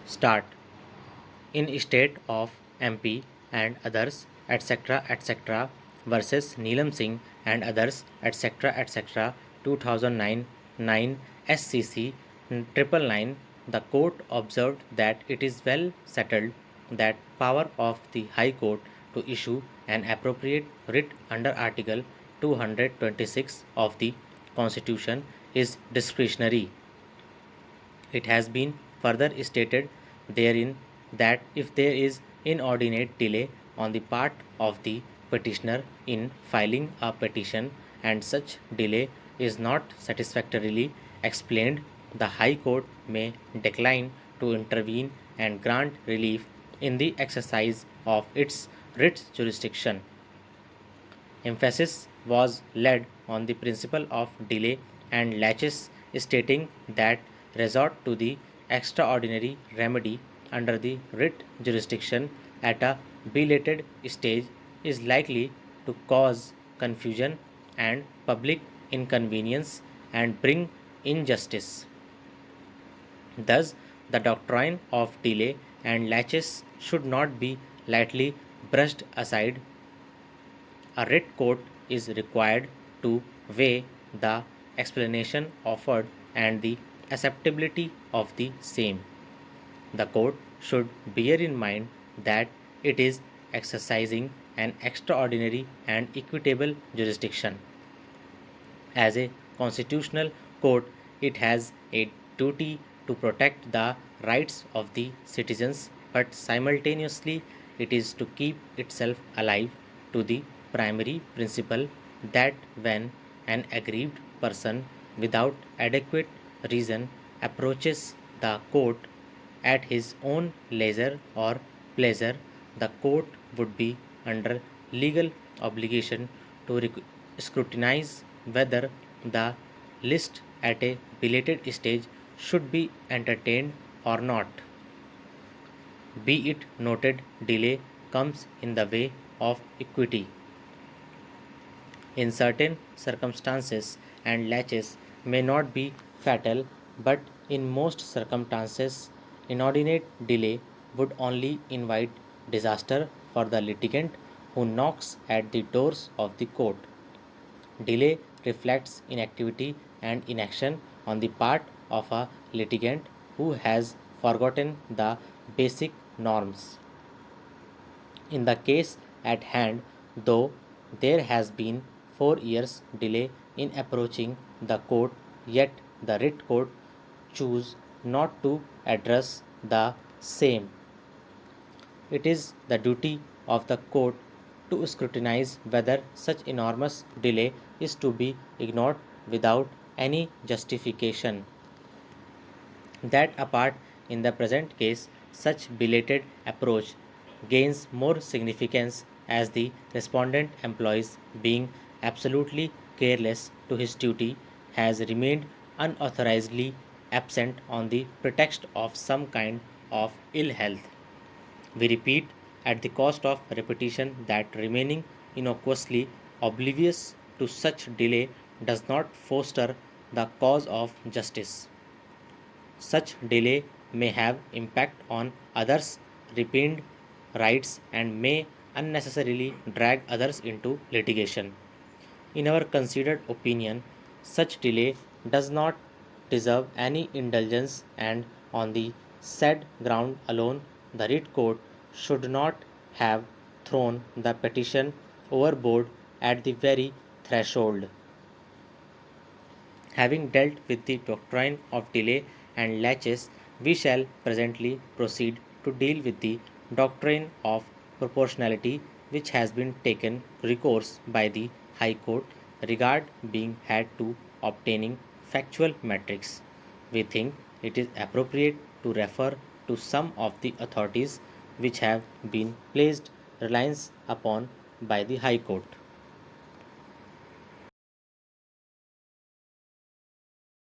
Start. In state of MP and others, etc., versus Neelam Singh and others, etc., 2009 9 SCC 999, the court observed that it is well settled that power of the High Court to issue an appropriate writ under Article 226 of the Constitution is discretionary. It has been further stated therein that if there is inordinate delay on the part of the petitioner in filing a petition and such delay is not satisfactorily explained, the High Court may decline to intervene and grant relief in the exercise of its writ jurisdiction. Emphasis was laid on the principle of delay and laches, stating that resort to the extraordinary remedy under the writ jurisdiction at a belated stage is likely to cause confusion and public inconvenience and bring injustice. Thus, the doctrine of delay and laches should not be lightly brushed aside. A writ court is required to weigh the explanation offered and the acceptability of the same. The court should bear in mind that it is exercising an extraordinary and equitable jurisdiction. As a constitutional court, it has a duty to protect the rights of the citizens, but simultaneously, it is to keep itself alive to the primary principle that when an aggrieved person without adequate reason approaches the court at his own leisure or pleasure, the court would be under legal obligation to scrutinize whether the list at a belated stage should be entertained or not. Be it noted, delay comes in the way of equity. In certain circumstances, and laches may not be fatal, but in most circumstances, inordinate delay would only invite disaster for the litigant who knocks at the doors of the court. Delay reflects inactivity and inaction on the part of a litigant who has forgotten the basic norms. In the case at hand, though there has been 4 years delay in approaching the court, yet the writ court choose not to address the same. It is the duty of the court to scrutinize whether such enormous delay is to be ignored without any justification. That apart, in the present case, such belated approach gains more significance as the respondent employs, being absolutely careless to his duty, has remained unauthorizedly absent on the pretext of some kind of ill health. We repeat at the cost of repetition that remaining innocuously oblivious to such delay does not foster the cause of justice. Such delay may have impact on others' retained rights and may unnecessarily drag others into litigation. In our considered opinion, such delay does not deserve any indulgence, and on the said ground alone, the writ court should not have thrown the petition overboard at the very threshold. Having dealt with the doctrine of delay and laches, we shall presently proceed to deal with the doctrine of proportionality, which has been taken recourse by the High Court, regard being had to obtaining factual metrics. We think it is appropriate to refer to some of the authorities which have been placed reliance upon by the High Court.